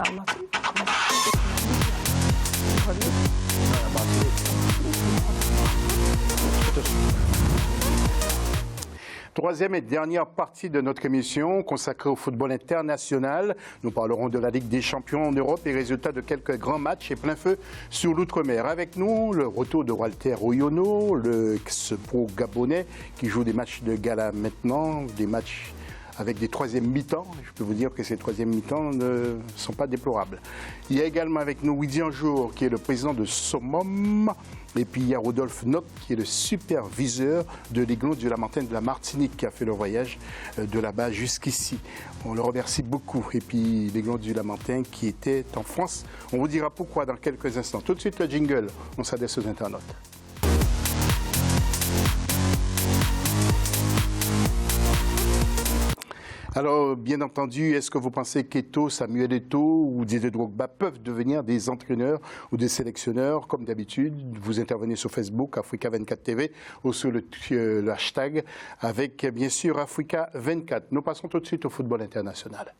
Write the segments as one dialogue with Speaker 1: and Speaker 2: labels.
Speaker 1: Ah, Martinique.
Speaker 2: Troisième et dernière partie de notre émission consacrée au football international. Nous parlerons de la Ligue des champions en Europe et résultats de quelques grands matchs et plein feu sur l'outre-mer. Avec nous, le retour de Walter Oyono, le ex-pro gabonais qui joue des matchs de gala maintenant, des matchs avec des troisièmes mi-temps. Je peux vous dire que ces troisièmes mi-temps ne sont pas déplorables. Il y a également avec nous Widi Anjour, qui est le président de Somom. Et puis il y a Rodolphe Notte, qui est le superviseur de l'Aiglon du Lamentin de la Martinique, qui a fait le voyage de là-bas jusqu'ici. On le remercie beaucoup. Et puis l'Aiglon du Lamentin qui était en France. On vous dira pourquoi dans quelques instants. Tout de suite le jingle, on s'adresse aux internautes. Alors, bien entendu, est-ce que vous pensez qu'Eto'o, Samuel Eto'o ou Didier Drogba peuvent devenir des entraîneurs ou des sélectionneurs? Comme d'habitude, vous intervenez sur Facebook, Africa24 TV, ou sur le hashtag avec, bien sûr, Africa24. Nous passons tout de suite au football international.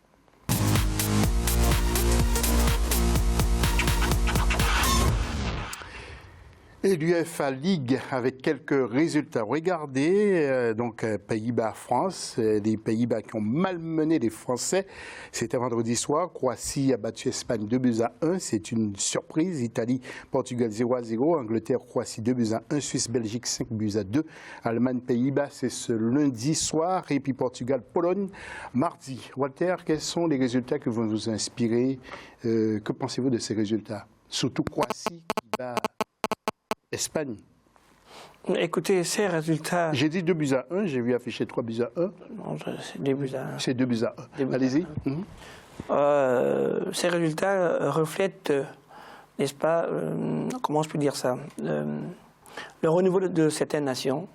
Speaker 2: Et l'UEFA Ligue avec quelques résultats. Regardez, donc Pays-Bas-France, les Pays-Bas qui ont malmené les Français. C'était vendredi soir. Croatie a battu Espagne 2-1. C'est une surprise. Italie, Portugal 0-0. Angleterre, Croatie 2-1. Suisse, Belgique 5-2. Allemagne, Pays-Bas, c'est ce lundi soir. Et puis Portugal, Pologne, mardi. Walter, quels sont les résultats qui vont vous inspirer? Que pensez-vous de ces résultats? Surtout Croatie qui bat Espagne.
Speaker 1: Écoutez, ces résultats...
Speaker 2: J'ai dit 2-1, j'ai vu afficher 3-1.
Speaker 1: Non, c'est 2-1.
Speaker 2: C'est 2-1. Allez-y.
Speaker 1: Ces résultats reflètent, n'est-ce pas, comment je peux dire ça, le renouveau de certaines nations,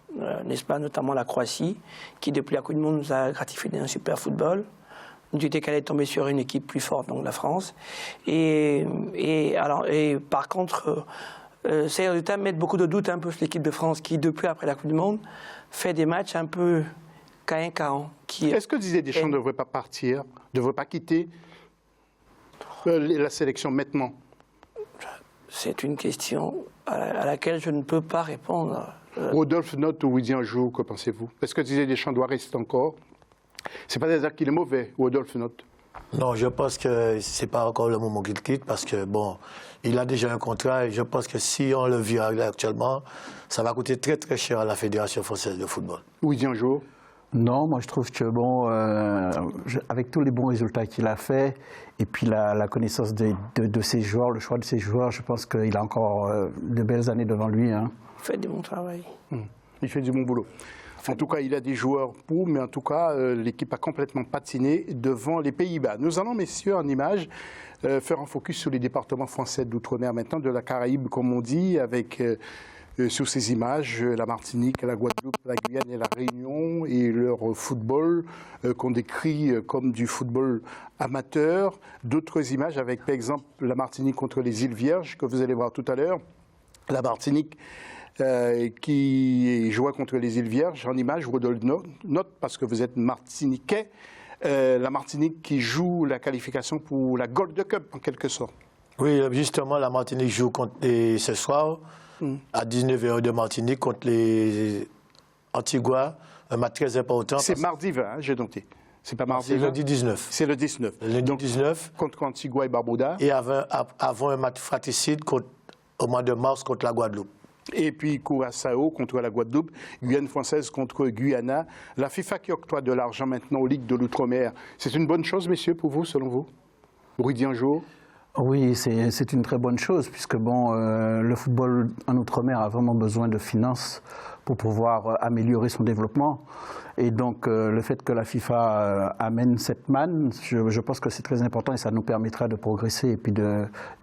Speaker 1: n'est-ce pas, notamment la Croatie, qui depuis la Coupe du Monde nous a gratifié d'un super football. Nous étions qu'elle est tombée sur une équipe plus forte, donc la France. Et par contre... ces résultats mettent beaucoup de doutes un peu sur l'équipe de France qui, depuis après la Coupe du Monde, fait des matchs un peu caïn-caïn.
Speaker 2: Est-ce que Didier Deschamps ne devrait pas partir, ne devrait pas quitter la sélection maintenant?
Speaker 1: C'est une question à laquelle je ne peux pas répondre.
Speaker 2: Rodolphe Notte ou Widi Anjour, que pensez-vous? Est-ce que Didier Deschamps doit rester encore? C'est pas des qu'il est mauvais, Rodolphe Notte.
Speaker 3: Non, je pense que c'est pas encore le moment qu'il quitte parce que, bon, il a déjà un contrat et je pense que si on le vire actuellement, ça va coûter très très cher à la Fédération française de football.
Speaker 2: Widi Anjour?
Speaker 4: Non, moi je trouve que, bon, avec tous les bons résultats qu'il a fait et puis la connaissance de ses joueurs, le choix de ses joueurs, je pense qu'il a encore de belles années devant lui. Hein.
Speaker 1: Il fait du bon travail.
Speaker 2: Il fait du bon boulot. En tout cas, il a des joueurs pour, mais en tout cas, l'équipe a complètement patiné devant les Pays-Bas. Nous allons, messieurs, en images, faire un focus sur les départements français d'outre-mer maintenant, de la Caraïbe, comme on dit, avec sur ces images la Martinique, la Guadeloupe, la Guyane et la Réunion, et leur football qu'on décrit comme du football amateur. D'autres images avec, par exemple, la Martinique contre les îles Vierges, que vous allez voir tout à l'heure. La Martinique qui jouait contre les îles Vierges, en image, Rodolphe Notte, parce que vous êtes martiniquais, la Martinique qui joue la qualification pour la Gold Cup, en quelque sorte.
Speaker 3: Oui, justement, la Martinique joue ce soir, à 19h de Martinique, contre les Antigua, un match très important.
Speaker 2: C'est mardi 20, hein, j'ai noté. C'est pas mardi 20.
Speaker 3: C'est lundi 19.
Speaker 2: C'est le 19.
Speaker 3: Le lundi
Speaker 2: donc,
Speaker 3: 19.
Speaker 2: Contre Antigua et Barbuda.
Speaker 3: Et avant un match fratricide au mois de mars contre la Guadeloupe.
Speaker 2: Et puis Curaçao contre la Guadeloupe, Guyane française contre Guyana. La FIFA qui octroie de l'argent maintenant aux ligues de l'outre-mer, c'est une bonne chose, messieurs, pour vous, selon vous? Widi Anjour?
Speaker 4: Oui, c'est une très bonne chose, puisque bon, le football en outre-mer a vraiment besoin de finances pour pouvoir améliorer son développement. Et donc, le fait que la FIFA amène cette manne, je pense que c'est très important et ça nous permettra de progresser et puis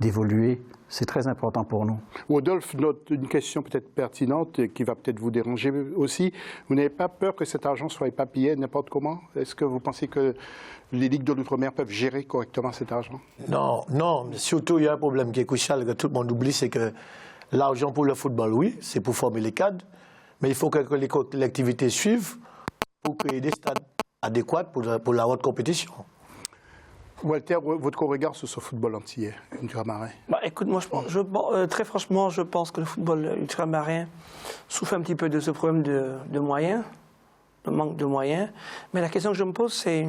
Speaker 4: d'évoluer. C'est très important pour nous.
Speaker 2: Rodolphe, une question peut-être pertinente qui va peut-être vous déranger aussi. Vous n'avez pas peur que cet argent soit éparpillé n'importe comment? Est-ce que vous pensez que les ligues de l'outre-mer peuvent gérer correctement cet argent?
Speaker 3: Non, non. Surtout, il y a un problème qui est crucial, que tout le monde oublie, c'est que l'argent pour le football, oui, c'est pour former les cadres, mais il faut que les collectivités suivent pour créer des stades adéquats pour la haute compétition.
Speaker 2: Walter, votre regard sur ce football antillais, ultramarin?
Speaker 1: Écoute, moi, très franchement, je pense que le football ultramarin souffre un petit peu de ce problème de moyens, de manque de moyens. Mais la question que je me pose, c'est,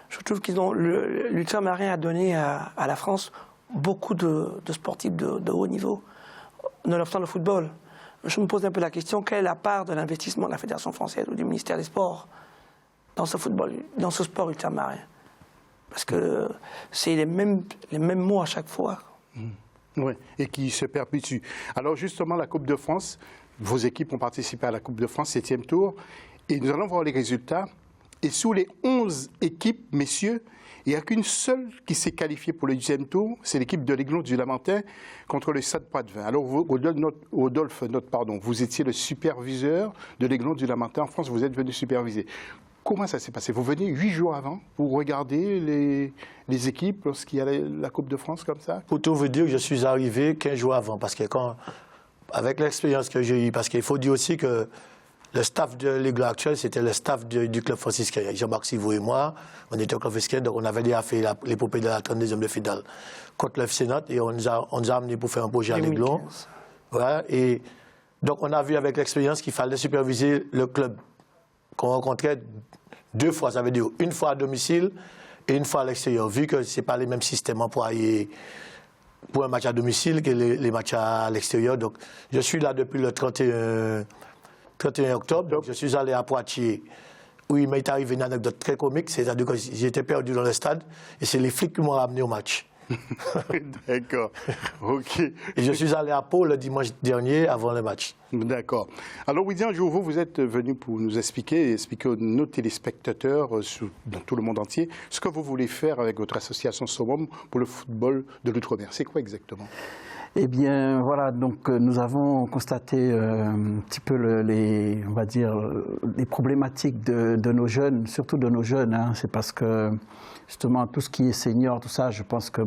Speaker 1: je trouve l'ultramarin a donné à la France beaucoup de sportifs de haut niveau, nonobstant le football. Je me pose un peu la question, quelle est la part de l'investissement de la Fédération française ou du ministère des Sports dans ce football, dans ce sport ultramarin? Parce que c'est les mêmes mots à chaque fois.
Speaker 2: Oui, et qui se perpétuent. Alors justement, la Coupe de France, vos équipes ont participé à la Coupe de France, 7e tour, et nous allons voir les résultats. Et sous les 11 équipes, messieurs, il n'y a qu'une seule qui s'est qualifiée pour le 10e tour, c'est l'équipe de l'Aiglon du Lamentin contre le Stade Poitvin. Alors, Rodolphe, vous étiez le superviseur de l'Aiglon du Lamentin en France, vous êtes venu superviser. Comment ça s'est passé? Vous venez 8 jours avant pour regarder les équipes lorsqu'il y a la Coupe de France comme ça?
Speaker 3: Pour tout vous dire, je suis arrivé 15 jours avant, parce que avec l'expérience que j'ai eue, parce qu'il faut dire aussi que le staff de l'Aiglon actuel, c'était le staff du club franciscain. Jean-Marc Sivou et moi, on était au club franciscain, donc on avait déjà fait l'épopée de la 32e de finale contre le FC Nantes, et on nous a amenés pour faire un projet à l'Aiglon. Voilà, et donc on a vu avec l'expérience qu'il fallait superviser le club qu'on rencontrait 2 fois, ça veut dire une fois à domicile et une fois à l'extérieur, vu que ce n'est pas les mêmes systèmes employés pour un match à domicile que les matchs à l'extérieur. Donc, je suis là depuis le 31 octobre, donc je suis allé à Poitiers, où il m'est arrivé une anecdote très comique, c'est-à-dire que j'étais perdu dans le stade, et c'est les flics qui m'ont ramené au match.
Speaker 2: D'accord, ok.
Speaker 3: Et je suis allé à Pau le dimanche dernier avant le match.
Speaker 2: D'accord. Alors, Widian Jouveau, vous êtes venu pour nous expliquer à nos téléspectateurs dans tout le monde entier ce que vous voulez faire avec votre association SOMOM pour le football de l'outre-mer. C'est quoi exactement?
Speaker 4: Eh bien, voilà, donc nous avons constaté un petit peu les problématiques de nos jeunes, surtout de nos jeunes. Hein. C'est parce que, justement, tout ce qui est senior, tout ça, je pense que,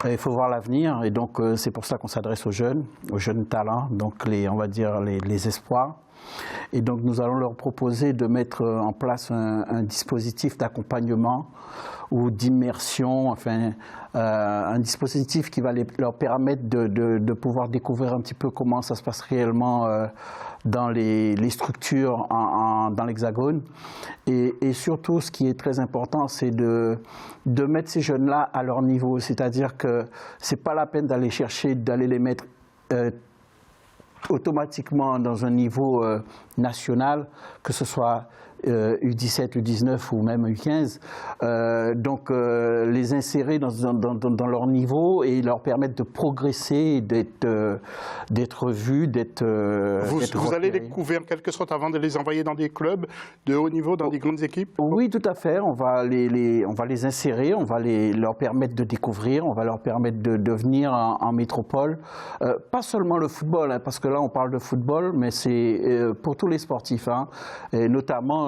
Speaker 4: il faut voir l'avenir. Et donc, c'est pour ça qu'on s'adresse aux jeunes talents, donc les espoirs. Et donc, nous allons leur proposer de mettre en place un dispositif d'accompagnement ou d'immersion, enfin, un dispositif qui va leur permettre de pouvoir découvrir un petit peu comment ça se passe réellement dans les structures dans l'Hexagone. Et surtout, ce qui est très important, c'est de mettre ces jeunes-là à leur niveau. C'est-à-dire que ce n'est pas la peine d'aller les mettre automatiquement dans un niveau national, que ce soit U17, U19 ou même U15, donc les insérer dans leur niveau et leur permettre de progresser, d'être vus, d'être
Speaker 2: Vous allez les couvrir en quelque sorte avant de les envoyer dans des clubs de haut niveau, dans des grandes équipes?
Speaker 4: Oui, tout à fait. On va les insérer, on va leur permettre de découvrir, on va leur permettre de venir en métropole. Pas seulement le football, hein, parce que là on parle de football, mais c'est pour tous les sportifs, hein, et notamment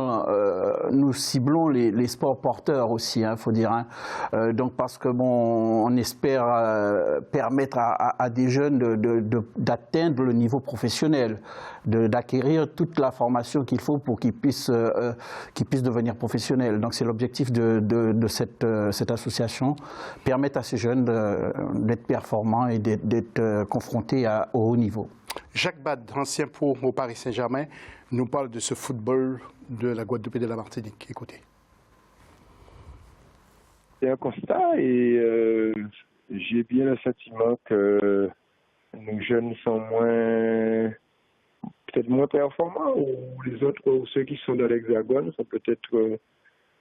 Speaker 4: nous ciblons les sports porteurs aussi, il faut dire. Hein. Donc parce que on espère permettre à des jeunes d'atteindre le niveau professionnel, d'acquérir toute la formation qu'il faut pour qu'ils puissent devenir professionnels. Donc c'est l'objectif de cette association, permettre à ces jeunes d'être performants et d'être confrontés au haut niveau.
Speaker 2: Jacques Bad, ancien pro au Paris Saint-Germain, nous parle de ce football de la Guadeloupe et de la Martinique. Écoutez.
Speaker 5: C'est un constat et j'ai bien le sentiment que nos jeunes sont peut-être moins performants, ou les autres, ou ceux qui sont dans l'Hexagone sont peut-être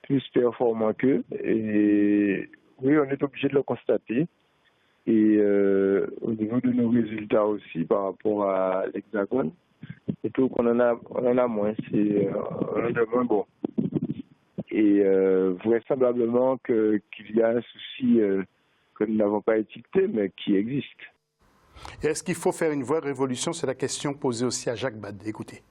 Speaker 5: plus performants qu'eux. Et oui, on est obligé de le constater. Et au niveau de nos résultats aussi par rapport à l'Hexagone, c'est tout qu'on en a moins, on en a moins bon. Et vraisemblablement qu'il y a un souci que nous n'avons pas étiqueté, mais qui existe.
Speaker 2: Et est-ce qu'il faut faire une vraie révolution? C'est la question posée aussi à Jacques Bad. Écoutez.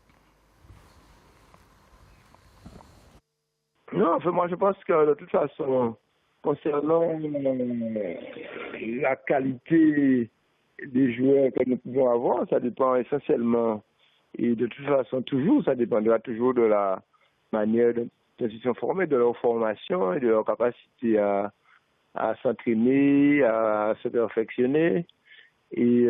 Speaker 5: Non, enfin, moi je pense que de toute façon, concernant la qualité des joueurs que nous pouvons avoir, ça dépend essentiellement, et de toute façon toujours, ça dépendra toujours de la manière institutions formées, de leur formation et de leur capacité à s'entraîner, à se perfectionner. Et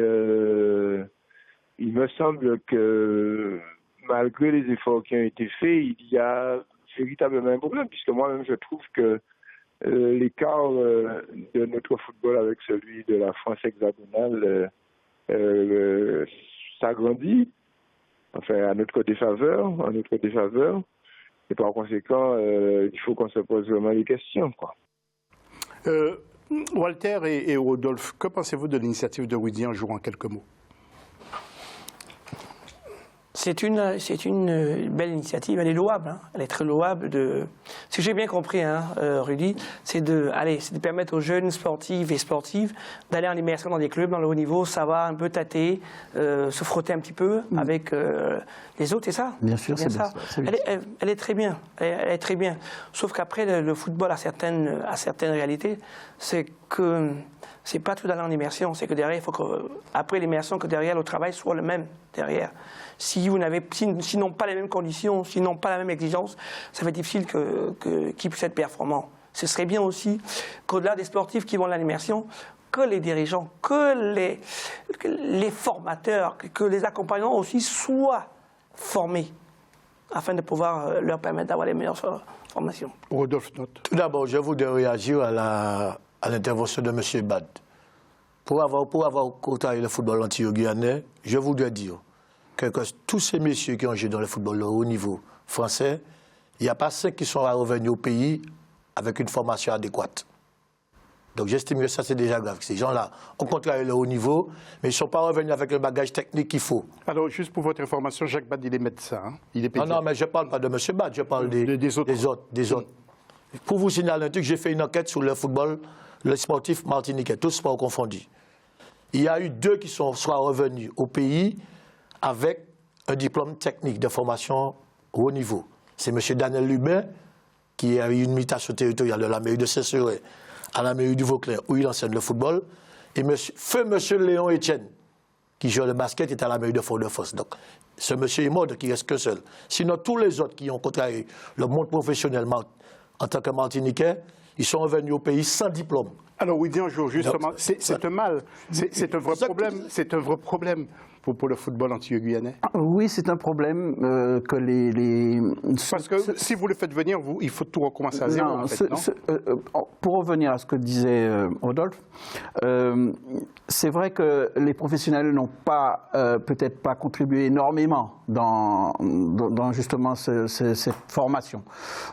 Speaker 5: il me semble que malgré les efforts qui ont été faits, il y a véritablement un problème, puisque moi-même je trouve que l'écart de notre football avec celui de la France hexagonale s'agrandit, enfin à notre défaveur, et par conséquent, il faut qu'on se pose vraiment des questions, quoi.
Speaker 2: Walter et Rodolphe, que pensez-vous de l'initiative de Rudy Anjou en quelques mots?
Speaker 1: C'est une belle initiative, elle est louable, hein. Elle est très louable. Ce que j'ai bien compris, hein, Rudy, c'est de permettre aux jeunes sportifs et sportives d'aller en immersion dans des clubs, dans le haut niveau, savoir un peu tâter, se frotter un petit peu avec les autres, c'est ça?
Speaker 4: Bien sûr, c'est ça.
Speaker 1: Elle est très bien, elle est très bien. Sauf qu'après, le football a certaines réalités, c'est que c'est pas tout d'aller en immersion, c'est que derrière, il faut qu'après l'immersion, que derrière, le travail soit le même, derrière. S'ils n'ont pas les mêmes conditions, s'ils n'ont pas la même exigence, ça va être difficile qu'ils puissent être performants. Ce serait bien aussi qu'au-delà des sportifs qui vont à l'immersion, que les dirigeants, que les formateurs, que les accompagnants aussi soient formés afin de pouvoir leur permettre d'avoir les meilleures formations.
Speaker 2: Rodolphe Note.
Speaker 3: Tout d'abord, je voudrais réagir à l'intervention de M. Bad. Pour avoir côtoyé le football antillais-guyanais, je voudrais dire que tous ces messieurs qui ont joué dans le football au haut niveau français, il n'y a pas 5 qui sont revenus au pays avec une formation adéquate. Donc j'estime que ça c'est déjà grave. Ces gens-là ont contrarié le haut niveau, mais ils ne sont pas revenus avec le bagage technique qu'il faut.
Speaker 2: Alors juste pour votre information, Jacques Bad, il est médecin. Hein? Il est pédiatre.
Speaker 3: Non, mais je ne parle pas de M. Bad, je parle des autres. Pour vous signaler un truc, j'ai fait une enquête sur le football, le sportif martiniquais, tous sports confondus. Il y a eu 2 qui sont soit revenus au pays avec un diplôme technique de formation haut niveau. C'est M. Daniel Lubin, qui a eu une mutation territoriale de la mairie de Saint-Seurin à la mairie du Vauclair, où il enseigne le football, et feu M. Léon Etienne, qui joue le basket, est à la mairie de Fort-de-France. Donc, ce monsieur est mort, donc il ne reste qu'un seul. Sinon, tous les autres qui ont contrarié le monde professionnel en tant que Martiniquais, ils sont revenus au pays sans diplôme.
Speaker 2: Alors, Rudy Anjou, justement, c'est un mal, c'est un vrai problème, c'est un vrai problème pour le football antillais-guyanais.
Speaker 4: Oui, c'est un problème que les...
Speaker 2: Parce que si vous le faites venir, il faut tout recommencer à zéro, en fait, non?
Speaker 4: Pour revenir à ce que disait Rodolphe, c'est vrai que les professionnels n'ont pas, peut-être pas contribué énormément dans justement cette formation.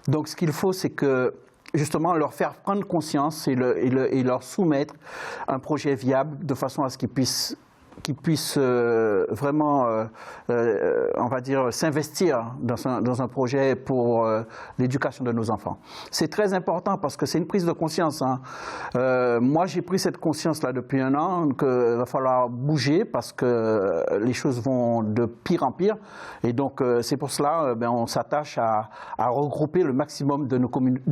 Speaker 4: Donc, ce qu'il faut, c'est que justement leur faire prendre conscience et leur soumettre un projet viable de façon à ce qu'ils puissent vraiment, on va dire, s'investir dans un projet pour l'éducation de nos enfants. C'est très important parce que c'est une prise de conscience. Hein. Moi, j'ai pris cette conscience-là depuis un an qu'il va falloir bouger parce que les choses vont de pire en pire. Et donc, c'est pour cela on s'attache à regrouper le maximum de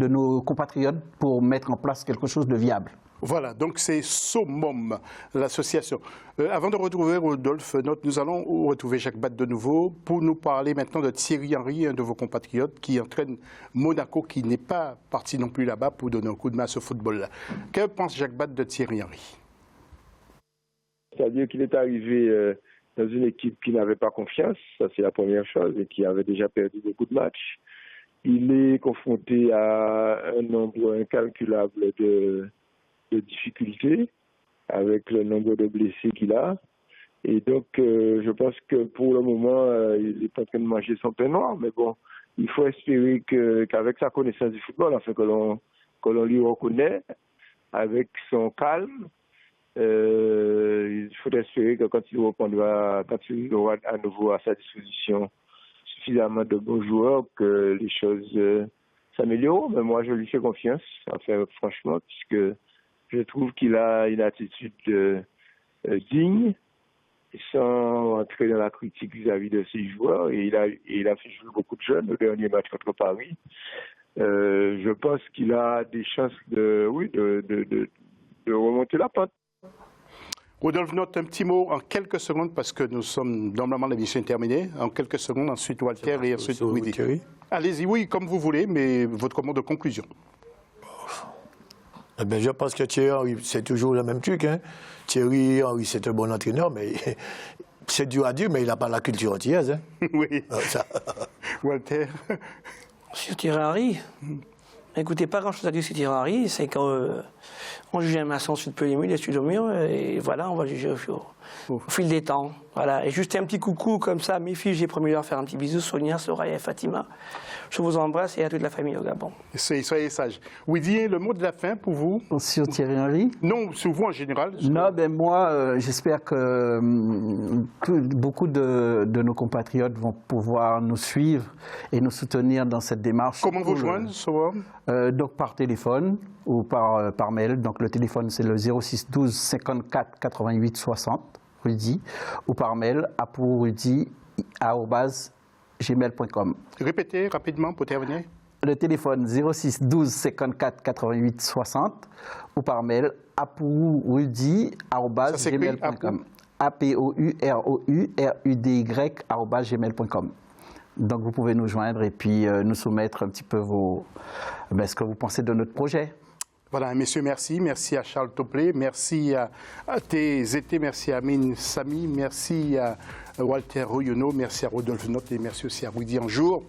Speaker 4: nos compatriotes pour mettre en place quelque chose de viable.
Speaker 2: Voilà, donc c'est SOMOM, l'association. Avant de retrouver Rodolphe Note, nous allons retrouver Jacques Bad de nouveau pour nous parler maintenant de Thierry Henry, un de vos compatriotes qui entraîne Monaco, qui n'est pas parti non plus là-bas pour donner un coup de main à ce football-là. Que pense Jacques Bad de Thierry Henry?
Speaker 5: C'est-à-dire qu'il est arrivé dans une équipe qui n'avait pas confiance, ça c'est la première chose, et qui avait déjà perdu beaucoup de matchs. Il est confronté à un nombre incalculable de difficultés avec le nombre de blessés qu'il a. Et donc, je pense que pour le moment, il est en train de manger son pain noir. Mais bon, il faut espérer qu'avec sa connaissance du football, enfin, que l'on lui reconnaît, avec son calme, il faut espérer que quand il aura à nouveau à sa disposition suffisamment de bons joueurs, que les choses s'améliorent. Mais moi, je lui fais confiance, enfin, franchement, puisque je trouve qu'il a une attitude digne, sans entrer dans la critique vis-à-vis de ses joueurs. Et il a fait jouer beaucoup de jeunes au dernier match contre Paris. Je pense qu'il a des chances de remonter la pente.
Speaker 2: Rodolphe Note, un petit mot en quelques secondes, parce que nous sommes, normalement, l'émission est terminée. En quelques secondes, ensuite Walter et ensuite Rudy. Allez-y, oui, comme vous voulez, mais votre mot de conclusion.
Speaker 3: Eh bien, je pense que Thierry Henry, c'est toujours le même truc. Hein. Thierry Henry, c'est un bon entraîneur, mais c'est dur à dire, mais il n'a pas la culture antillaise. Hein.
Speaker 2: Oui. Walter.
Speaker 1: Sur Thierry Henry, écoutez, pas grand-chose à dire sur Thierry Henry, c'est qu'on juge un maçon sur le premier mur, dessus le mur, et voilà, on va juger au fil des temps. Voilà. Et juste un petit coucou comme ça à mes filles, j'ai promis de leur faire un petit bisou, Sonia, Soraya et Fatima. Je vous embrasse et à toute la famille au Gabon.
Speaker 2: Soyez sages. Oui, le mot de la fin pour vous?
Speaker 4: Sur Thierry Henry?
Speaker 2: Non, sur vous en général.
Speaker 4: Non, ben moi, j'espère que beaucoup de nos vont pouvoir nous suivre et nous soutenir dans cette démarche.
Speaker 2: Comment vous joindre, Soham?
Speaker 4: Donc par téléphone ou par mail. Donc le téléphone, c'est le 06 12 54 88 60, Rudy, ou par mail, apourudy@gmail.com.
Speaker 2: Répétez rapidement pour terminer.
Speaker 4: Le téléphone 06 12 54 88 60 ou par mail apourudy@gmail.com. apourudy@gmail.com. Donc vous pouvez nous joindre et puis nous soumettre un petit peu ce que vous pensez de notre projet.
Speaker 2: Voilà, messieurs, merci. Merci à Charles Toplé, merci à TZT, merci à Amine Sami, merci à Walter Royono, merci à Rodolphe Note et merci aussi à Rudy Anjour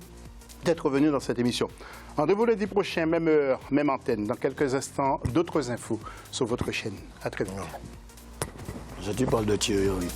Speaker 2: d'être venu dans cette émission. Rendez-vous lundi prochain, même heure, même antenne. Dans quelques instants, d'autres infos sur votre chaîne. À très vite.
Speaker 3: Je te parle de Thierry Henry.